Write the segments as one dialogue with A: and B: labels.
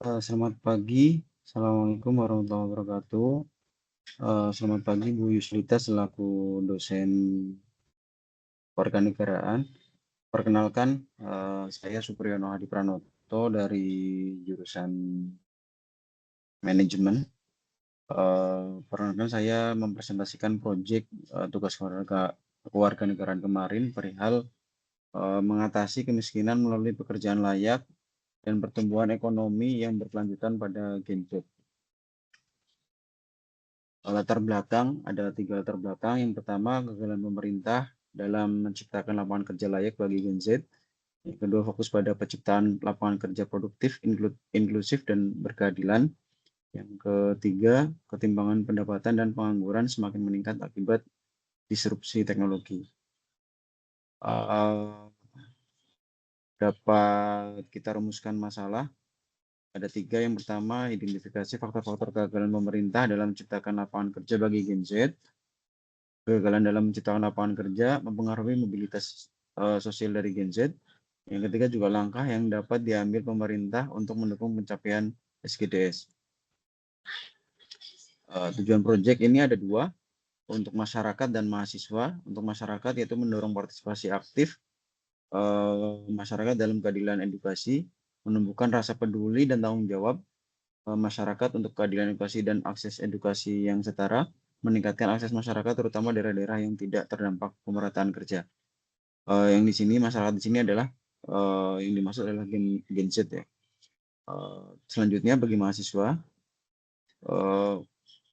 A: Selamat pagi. Assalamualaikum warahmatullahi wabarakatuh. Selamat pagi Bu Yuslita selaku dosen Kewarganegaraan. Perkenalkan, saya Supriyono Hadi Pranoto dari jurusan Manajemen. Perkenalkan saya mempresentasikan proyek tugas kewarganegaraan kemarin perihal mengatasi kemiskinan melalui pekerjaan layak dan pertumbuhan ekonomi yang berkelanjutan pada Gen Z. Latar belakang, ada 3 latar belakang. Yang pertama, kegagalan pemerintah dalam menciptakan lapangan kerja layak bagi Gen Z. Yang kedua, fokus pada penciptaan lapangan kerja produktif, inklusif, dan berkeadilan. Yang ketiga, ketimpangan pendapatan dan pengangguran semakin meningkat akibat disrupsi teknologi. Dapat kita rumuskan masalah. Ada 3. Yang pertama, identifikasi faktor-faktor kegagalan pemerintah dalam menciptakan lapangan kerja bagi Gen Z. Kegagalan dalam menciptakan lapangan kerja mempengaruhi mobilitas sosial dari Gen Z. Yang ketiga juga langkah yang dapat diambil pemerintah untuk mendukung pencapaian SGDS. Tujuan proyek ini ada 2, untuk masyarakat dan mahasiswa. Untuk masyarakat yaitu mendorong partisipasi aktif masyarakat dalam keadilan edukasi, menumbuhkan rasa peduli dan tanggung jawab masyarakat untuk keadilan edukasi dan akses edukasi yang setara, meningkatkan akses masyarakat terutama daerah-daerah yang tidak terdampak pemerataan kerja. Yang di sini masyarakat di sini adalah yang dimaksud adalah Gen Z ya. Selanjutnya bagi mahasiswa,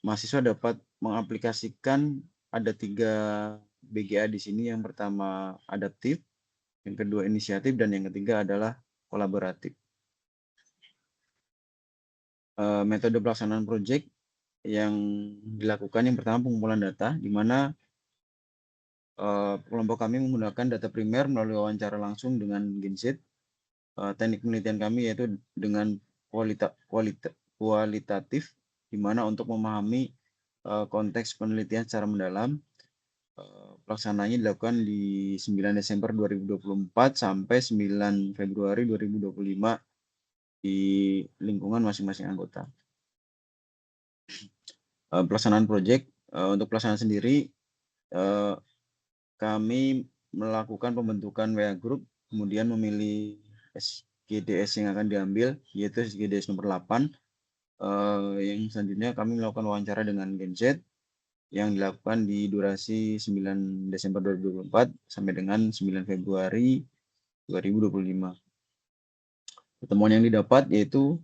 A: mahasiswa dapat mengaplikasikan ada 3 BGA di sini. Yang pertama adaptif, yang kedua inisiatif, dan yang ketiga adalah kolaboratif. Metode pelaksanaan proyek yang dilakukan, yang pertama pengumpulan data, di mana kelompok kami menggunakan data primer melalui wawancara langsung dengan Gen Z. Teknik penelitian kami yaitu dengan kualitatif, di mana untuk memahami konteks penelitian secara mendalam. Pelaksanaannya dilakukan di 9 Desember 2024 sampai 9 Februari 2025 di lingkungan masing-masing anggota. Pelaksanaan proyek, untuk pelaksanaan sendiri kami melakukan pembentukan WA Group, kemudian memilih SGDS yang akan diambil, yaitu SGDS nomor 8. Yang selanjutnya kami melakukan wawancara dengan Gen Z yang dilakukan di durasi 9 Desember 2024 sampai dengan 9 Februari 2025. Pertemuan yang didapat yaitu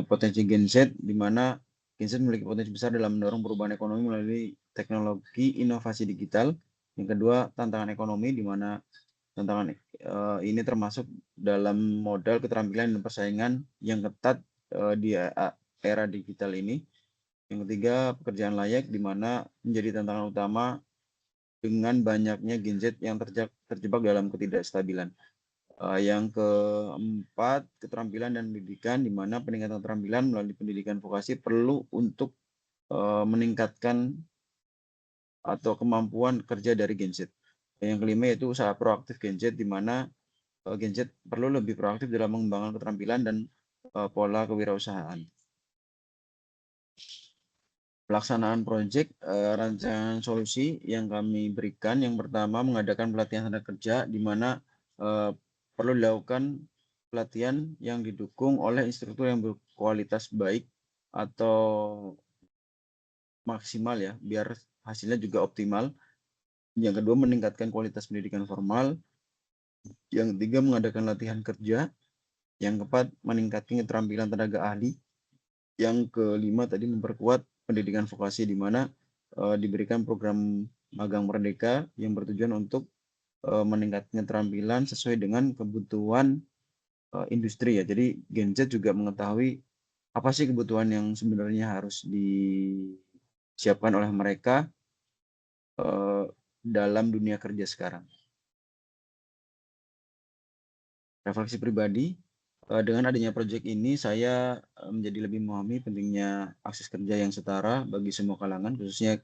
A: potensi Gen Z, di mana Gen Z memiliki potensi besar dalam mendorong perubahan ekonomi melalui teknologi inovasi digital. Yang kedua, tantangan ekonomi, di mana tantangan ini termasuk dalam modal keterampilan dan persaingan yang ketat di era digital ini. Yang ketiga, pekerjaan layak, di mana menjadi tantangan utama dengan banyaknya Gen Z yang terjebak dalam ketidakstabilan. Yang keempat, keterampilan dan pendidikan, di mana peningkatan keterampilan melalui pendidikan vokasi perlu untuk meningkatkan atau kemampuan kerja dari Gen Z. Yang kelima yaitu usaha proaktif Gen Z, di mana Gen Z perlu lebih proaktif dalam mengembangkan keterampilan dan pola kewirausahaan. Pelaksanaan proyek, rancangan solusi yang kami berikan, yang pertama mengadakan pelatihan tenaga kerja, di mana perlu dilakukan pelatihan yang didukung oleh instruktur yang berkualitas baik atau maksimal ya, biar hasilnya juga optimal. Yang kedua, meningkatkan kualitas pendidikan formal. Yang ketiga, mengadakan latihan kerja. Yang keempat, meningkatkan keterampilan tenaga ahli. Yang kelima tadi, memperkuat pendidikan vokasi, di mana diberikan program magang merdeka yang bertujuan untuk meningkatkan keterampilan sesuai dengan kebutuhan industri ya. Jadi Gen Z juga mengetahui apa sih kebutuhan yang sebenarnya harus disiapkan oleh mereka dalam dunia kerja sekarang. Refleksi pribadi, dengan adanya proyek ini saya menjadi lebih memahami pentingnya akses kerja yang setara bagi semua kalangan, khususnya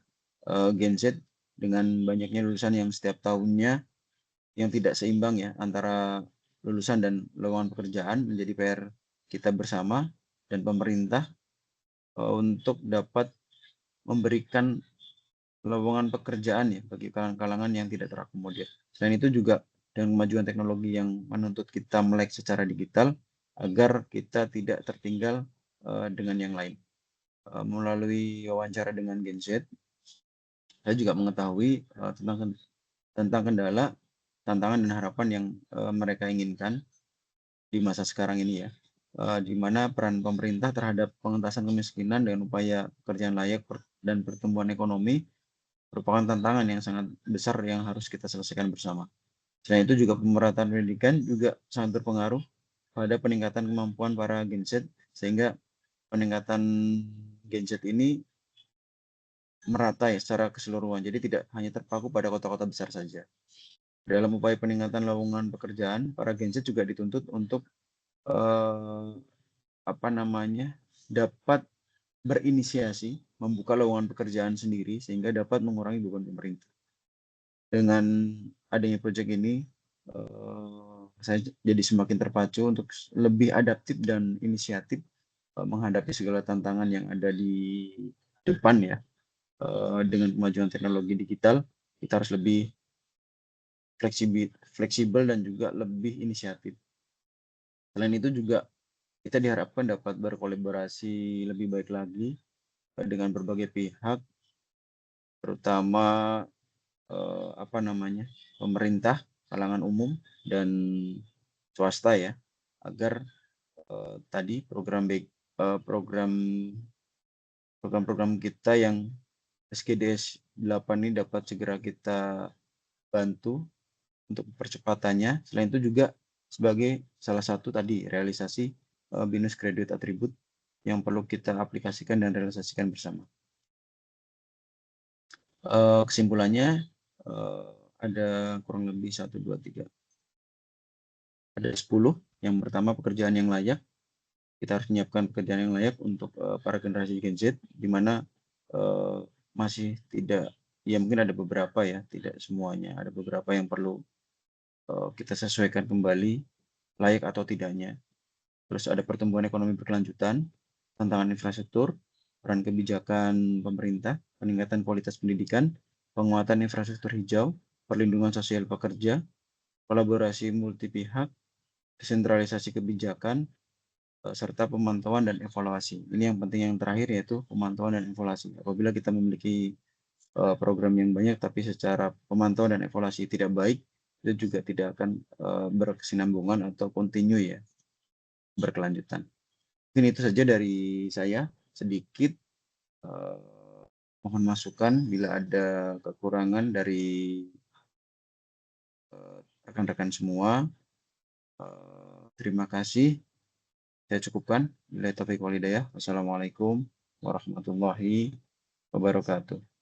A: Gen Z, dengan banyaknya lulusan yang setiap tahunnya yang tidak seimbang ya antara lulusan dan lowongan pekerjaan, menjadi PR kita bersama dan pemerintah untuk dapat memberikan lowongan pekerjaan ya bagi kalangan-kalangan yang tidak terakomodir. Selain itu juga dengan kemajuan teknologi yang menuntut kita melek secara digital agar kita tidak tertinggal dengan yang lain. Melalui wawancara dengan Gen Z, saya juga mengetahui tentang kendala, tantangan dan harapan yang mereka inginkan di masa sekarang ini ya, di mana peran pemerintah terhadap pengentasan kemiskinan dengan upaya pekerjaan layak dan pertumbuhan ekonomi merupakan tantangan yang sangat besar yang harus kita selesaikan bersama. Selain itu juga pemerataan pendidikan juga sangat berpengaruh pada peningkatan kemampuan para Gen Z, sehingga peningkatan Gen Z ini merata ya secara keseluruhan, jadi tidak hanya terpaku pada kota-kota besar saja. Dalam upaya peningkatan lowongan pekerjaan, para Gen Z juga dituntut untuk eh, dapat berinisiasi membuka lowongan pekerjaan sendiri sehingga dapat mengurangi beban pemerintah. Dengan adanya proyek ini, saya jadi semakin terpacu untuk lebih adaptif dan inisiatif menghadapi segala tantangan yang ada di depan ya. Dengan kemajuan teknologi digital, kita harus lebih fleksibel dan juga lebih inisiatif. Selain itu juga kita diharapkan dapat berkolaborasi lebih baik lagi dengan berbagai pihak, terutama pemerintah, kalangan umum dan swasta ya, agar tadi program-program kita yang SKDS 8 ini dapat segera kita bantu untuk percepatannya. Selain itu juga sebagai salah satu tadi realisasi BINUS Graduate Attribute yang perlu kita aplikasikan dan realisasikan bersama. Kesimpulannya ada kurang lebih 1, 2, 3. Ada 10. Yang pertama, pekerjaan yang layak. Kita harus menyiapkan pekerjaan yang layak untuk para generasi Gen Z, di mana masih tidak, ya mungkin ada beberapa ya, tidak semuanya. Ada beberapa yang perlu kita sesuaikan kembali, layak atau tidaknya. Terus ada pertumbuhan ekonomi berkelanjutan, tantangan infrastruktur, peran kebijakan pemerintah, peningkatan kualitas pendidikan, penguatan infrastruktur hijau, perlindungan sosial pekerja, kolaborasi multi pihak, desentralisasi kebijakan, serta pemantauan dan evaluasi. Ini yang penting yang terakhir, yaitu pemantauan dan evaluasi. Apabila kita memiliki program yang banyak tapi secara pemantauan dan evaluasi tidak baik, itu juga tidak akan berkesinambungan atau continue ya, berkelanjutan. Mungkin itu saja dari saya sedikit. Mohon masukan bila ada kekurangan dari rekan-rekan semua. Terima kasih. Saya cukupkan. Wassalamualaikum warahmatullahi wabarakatuh.